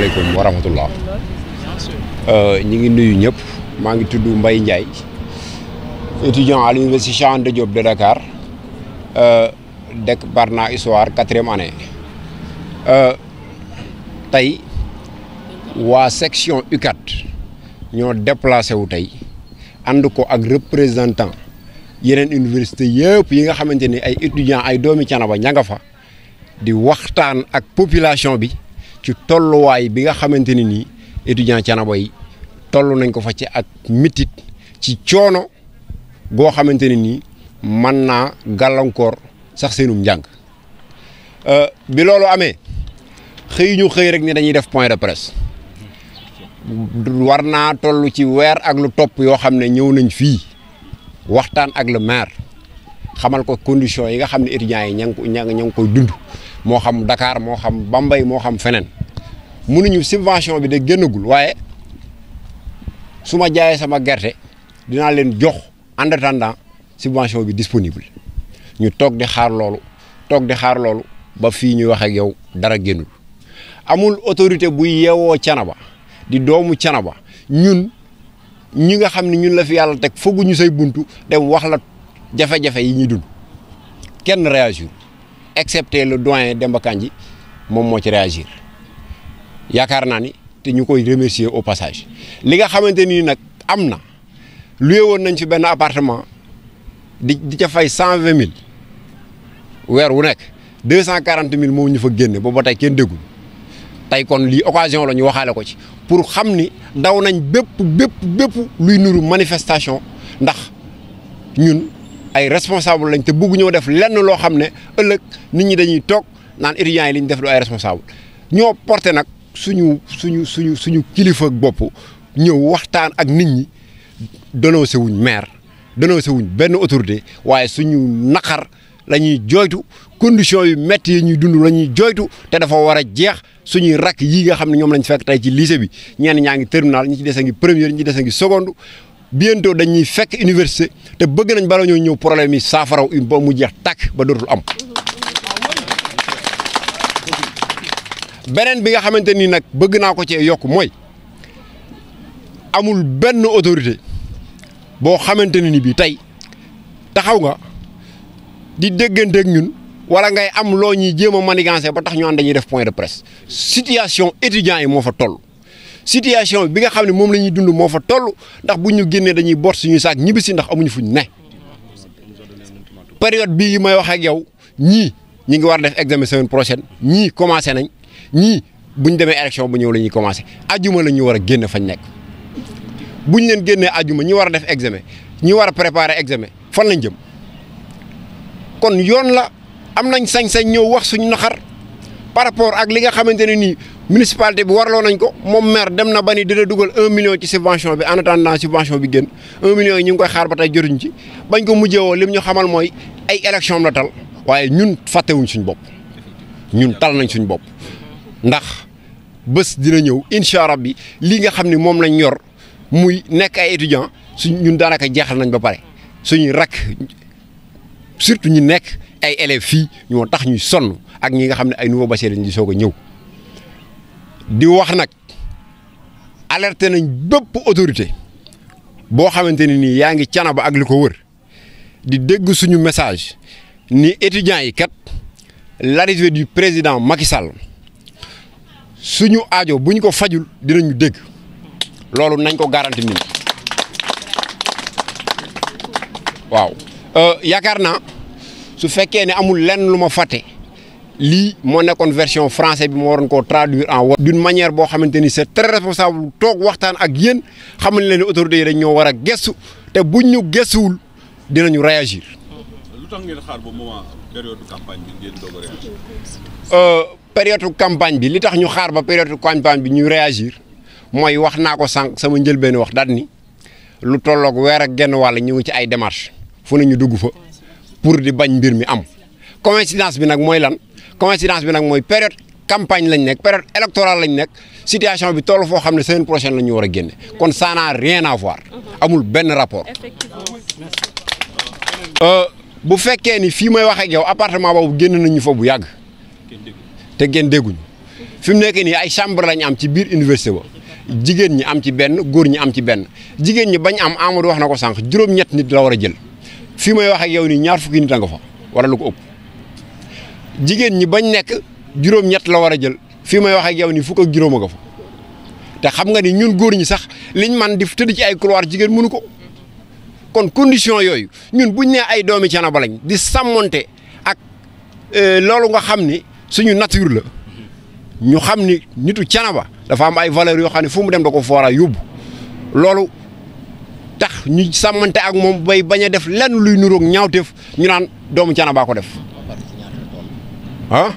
asalaamaaleykum wa rahmatullah ñi ngi nuyu ñëpp maa ngi tudd Mbaye Ndiaye étudiant à l'université Cheikh Anta Diop de Dakar dekk Barna histoire 4e année tey waa section UCAD ñoo déplacé wu tey ànd ko ak représentant yeneen université yëpp yi nga xamante ni ay étudiants ay doomi Thiénaba ña nga fa di waxtaan ak population bi ci tolluwaay bi nga xamante ni nii étudiant Thiénaba yi toll nañ ko fa ci ak mitit ci coono goo xamante ni nii mën naa gàllankoor sax seenum njàng bi loolu amee xëy ñu xëy rek ni dañuy def point de presse war naa toll ci weer ak lu topp yoo xam ne ñëw nañ fii waxtaan ak le maire xamal ko conditions yi nga xam ne étudiants yi ña ngi koy dund moo xam Dakar moo xam Bambey moo xam feneen mënuñu subvention bi de génnagul waaye su ma jaayee sama gerte dinaa leen jox en attendant subvention bi disponible ñu toog di xaar loolu ba fii ñuy wax ak yow dara génnul amul autorité buy yeewoo Thiénaba di doomu Thiénaba ñun ñi nga xam ne ñun la fi yàlla teg fooguñu say buntu dem wax la jafe-jafe yi ñuy dund kenn réagir excepté le doyen Demba Kandji moom moo ci réagir yaakaar naa ni te ñu koy remercier au passage li nga xamante ni nag am na loué woon nañ fi benn appartement di ca fay 120 000 weer wu nekk 240 000 moom ñu fa génne ba tey kenn déggul tey kon lii occasion la ñu waxaale ko ci pour xam ni daw nañ bépp luy nuru manifestation ndax ñun ay responsable lañ te bëgg ñoo def lenn loo xam ne ëllëg nit ñi dañuy toog naan étudiants yi li ñu def du ay responsable ñoo porté nag suñu kilifa bopp ñëw waxtaan ak nit ñi dénoncé wuñ maire dénoncé wuñ benn autorité waaye suñu naqar la ñuy jooytu conditions yu métti yi ñuy dund la ñuy jooytu te dafa war a jeex suñuy rakk yii nga xam ne ñoom lañ fekk tey ci lycée bi ñenn ñaa ngi terminal ñi ci des a ngi première ñi ci des a ngi seconde bientôt dañuy fekk université te bëgg nañ bala ñoo ñëw problème yi saafaraw ba mu jeex tàkk ba dootul am. beneen bi nga xamante ni nag bëgg naa ko cee yokk mooy amul benn autorité boo xamante ne ni bii tey taxaw nga di dégganteeg ñun wala ngay am loo ñuy jéem a manigancé ba tax ñu ànd dañuy def point de presse situation étudiants yi moo fa toll. situation bi nga xam ne moom la ñuy dund moo fa toll ndax bu ñu génnee dañuy boot suñu saak ñibbisi ndax amuñu fuñ ne période bii yi may wax ak yow ñii ñi ngi war def examen semaine prochaine ñii commencé nañ ñii buñ demee élection bu ñëw la ñuy commencé ajuma la ñu war a génn fañ nekk buñ leen génnee ajuma ñi war a def examen ñi war a préparer examen fan lañ jëm kon yoon la am nañ sañ-sañ ñëw wax suñu naxar par rapport ak li nga xamante ne nii municipalité bi warloo nañ ko moom maire dem na ba ni dina dugal 1 million ci subvention bi en attendant subvention bi génn 1 million yi ñu ngi koy xaar ba tey jotuñ ci bañ ko mujjee woo lim ñu xamal mooy ay élection la tal waaye ñun fàttewuñ suñ bopp ñun tal nañ suñ bopp ndax bés dina ñëw incha rabbi lii nga xam ne moom lañ yor muy nekk ay étudiant ñun daanaka jeexal nañ ba pare suñuy rak surtout ñu nekk ay élèves fii ñoo tax ñuy sonn ak ñi nga xam ne ay nouveau bachelier lañ di soog a ñëw di wax nag alerté nañ bépp autorité boo xamante ne nii yaa ngi Thiénaba ak li ko wër di dégg suñu message ni étudiants yi kat l'arrivée du président Macky Sall suñu aajo buñ ko fajul dinañu dégg loolu nañ ko garanti nit waaw yaakaar naa su fekkee ne amul lenn lu ma fàtte lii moo nekkoon version français bi moo waroon koo traduire en wolof d'une manière boo xamante ni c'est très responsable toog waxtaan ak yéen xamal leen ne autorités yi dañ ñoo war a gëstu te buñ ñu gëstuwul dinañu réagir. lu tax ngeen xaar ba moment période campagne bi ngeen doog a réagir. période campagne bi li tax ñu xaar ba période campagne bi ñuy réagir mooy wax naa ko sànq sama njëlbeen wax daal ni lu tolloog weer ak genn wàll ñu ngi ci ay démarches fu ne ñu dugg fa pour di bañ mbir mi am coïncidence bi nag mooy lan. coïncidence bi nag mooy période campagne lañ nekk période électorale lañ nekk situation bi toll foo xam ne semaine prochaine la ñu war a génne kon ça n'a rien à voir amul benn rapport. bu fekkee ni fii may wax ak yow appartement boobu génn nañu fa bu yàgg te ngeen dégguñu fi mu nekk nii ay chambre lañ am ci biir université ba jigéen ñi am ci benn góor ñi am ci benn jigéen ñi bañ am Amadou wax na ko sànq juróom-ñett nit la war a jël fii may wax ak yow nii ñaar fukki nit a nga fa wala lu ko ëpp jigéen ñi bañ nekk juróom-ñett la war a jël fii may wax ak yow nii fukk ak juróom a nga fa te xam nga ni ñun góor ñi sax liñ man di tëdd ci ay couloir jigéen mënu ko kon condition yooyu ñun buñ nee ay doomi Thiénaba lañ di sàmmonte ak loolu nga xam ni suñu nature la ñu xam ni nitu Thiénaba dafa am ay valeurs yoo xam ne fu mu dem da ko foora yóbbu loolu tax ñu sàmmante ak moom bay bañ a def lenn luy nuroog ñaawteef ñu naan doomu Thiénaba ko def ah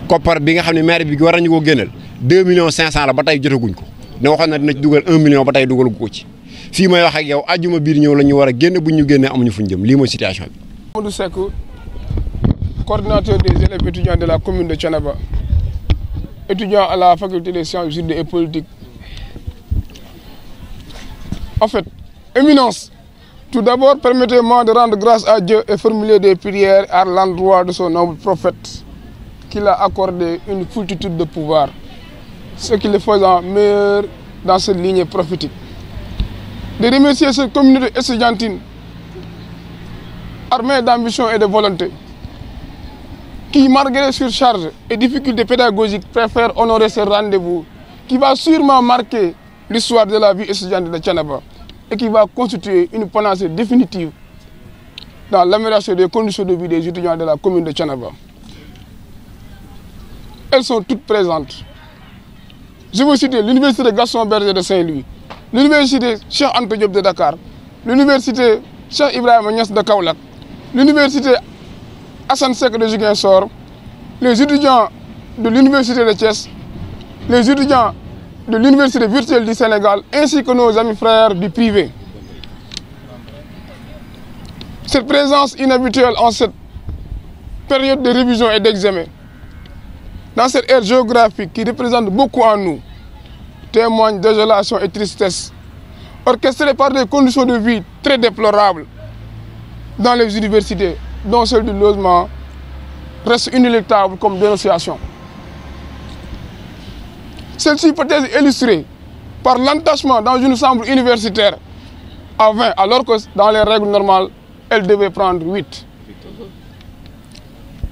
koppar bi nga xam ne maire bi war nañu ko génneel 2 millions 500 la ba tey jotaguñ ko ne waxoon na dina ci dugal 1 million ba tey dugal ko ci fii may wax ak yow ajjuma biir ñëw la ñu war a génn buñ ñu génnee amuñu fuñ jëm lii mooy situation bi. Amadou Seck, coordinateur des élèves étudiants de la commune de Thiénaba, étudiant à la faculté des sciences juridiques et politiques. En fait, Éminence, tout d'abord, permettez-moi de rendre grâce à Dieu et formuler des prières à l'endroit de son noble prophète, qui l'a accordé une foultitude de pouvoir, ce qui le faisant meilleur dans cette lignée prophétique. De remercier cette communauté estudiantine, armée d'ambition et de volonté, qui, malgré surcharge et difficultés pédagogiques, préfère honorer ce rendez-vous, qui va sûrement marquer l'histoire de la vie étudiante de Thiénaba et qui va constituer une panacée définitive dans l'amélioration des conditions de vie des étudiants de la commune de Thiénaba. Elles sont toutes présentes. Je veux citer l'université Gaston Berger de Saint-Louis, l'université Cheikh Anta Diop de Dakar, l'université Cheikh Ibrahima Niass de Kaolack, l'université Assane Seck de Ziguinchor, les étudiants de l'université de Thiès, les étudiants de l'université virtuelle du Sénégal, ainsi que nos amis frères du privé. Cette présence inhabituelle en cette période de révision et d'examen, dans cette ère géographique qui représente beaucoup en nous, témoigne de désolation et tristesse, orchestrée par des conditions de vie très déplorables dans les universités, dont celle du logement reste inéluctable comme dénonciation. Celle-ci peut être illustrée par l'entachement dans une chambre universitaire à 20, alors que dans les règles normales, elle devait prendre 8.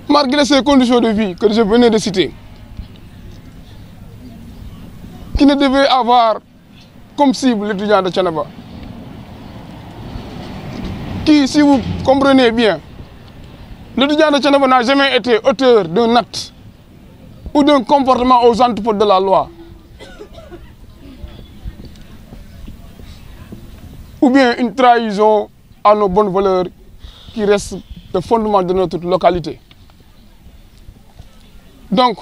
Malgré ces conditions de vie que je venais de citer, qui ne devaient avoir comme cible l'étudiant de Thiénaba, qui, si vous comprenez bien, l'étudiant de Thiénaba n'a jamais été auteur d'un acte ou d'un comportement aux antipodes de la loi, ou bien une trahison à nos bonnes valeurs qui restent le fondement de notre localité. Donc,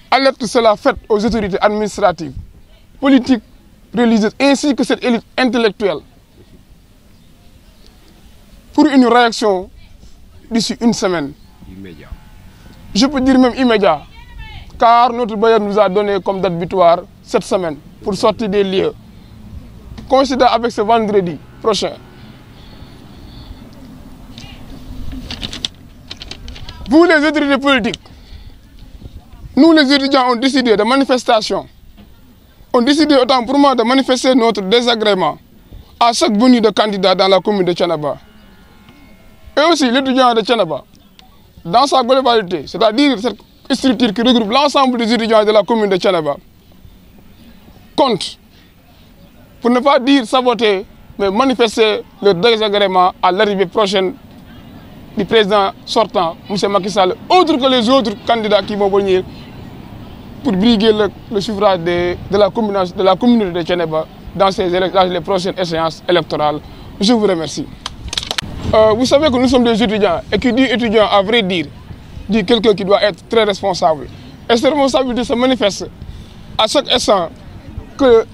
alerte cela faite aux autorités administratives, politiques, religieuses, ainsi que cette élite intellectuelle, pour une réaction d'ici une semaine. Immédiat. Je peux dire même immédiat, car notre bailleur nous a donné comme date butoir cette semaine pour sortir des lieux, coïncidant avec ce vendredi prochain. Vous, les autorités politiques, nous les étudiants ont décidé de manifestation, ont décidé autant pour moi de manifester notre désagrément à chaque venue de candidat dans la commune de Thiénaba. Et aussi l'étudiant de Thiénaba, dans sa globalité, c'est-à-dire cette structure qui regroupe l'ensemble des étudiants de la commune de Thiénaba, compte, pour ne pas dire saboter, mais manifester le désagrément à l'arrivée prochaine du président sortant, M. Macky Sall, autre que les autres candidats qui vont venir pour briguer le suffrage de la communauté de Thiénaba dans les prochaines échéances électorales. Je vous remercie. Vous savez que nous sommes des étudiants, et qui dit étudiant, à vrai dire, dit quelqu'un qui doit être très responsable. Et cette responsabilité se manifeste à chaque instant que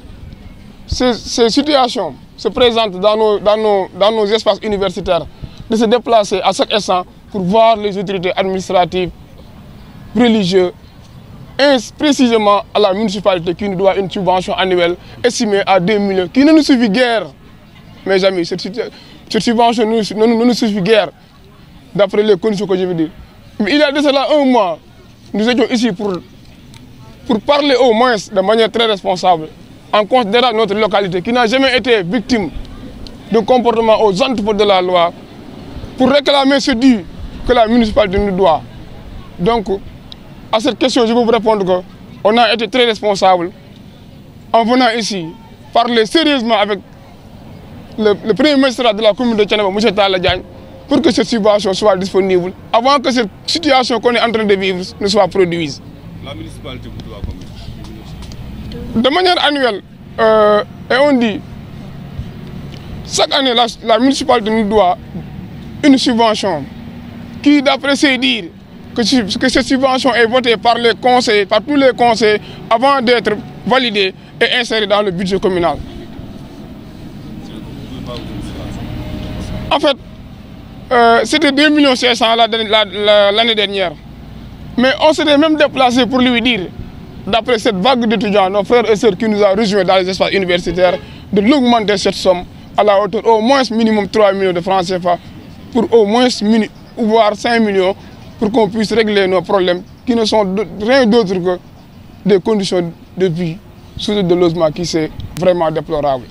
ces situations se présentent dans nos espaces universitaires, de se déplacer à chaque instant pour voir les autorités administratives, religieuses, et précisément à la municipalité qui nous doit une subvention annuelle estimée à 2 millions, qui ne nous suffit guère, mes amis. Cette subvention ne nous suffit guère, d'après les conditions que je veux dire. Mais il y a de cela un mois, nous étions ici pour parler au moins de manière très responsable, en considérant notre localité qui n'a jamais été victime d'un comportement aux antipodes de la loi, pour réclamer ce dû que la municipalité nous doit. Donc, à cette question, je peux vous répondre qu'on a été très responsable en venant ici parler sérieusement avec le premier magistrat de la commune de Thiénaba, M. Talla Diagne, pour que cette subvention soit disponible avant que cette situation qu'on est en train de vivre ne soit produite. La municipalité vous doit combien? De manière annuelle, et on dit, chaque année, la municipalité nous doit une subvention qui, d'après ses dires, que cette subvention est votée par les conseils, par tous les conseils, avant d'être validée et insérée dans le budget communal. En fait, c'était 2 500 000 l'année dernière. Mais on s'était même déplacé pour lui dire, d'après cette vague d'étudiants, nos frères et sœurs qui nous ont rejoints dans les espaces universitaires, de l'augmenter cette somme à la hauteur au moins minimum 3 millions de francs CFA, pour au moins voire 5 millions, pour qu'on puisse régler nos problèmes qui ne sont rien d'autre que des conditions de vie sous de logement qui sont vraiment déplorables.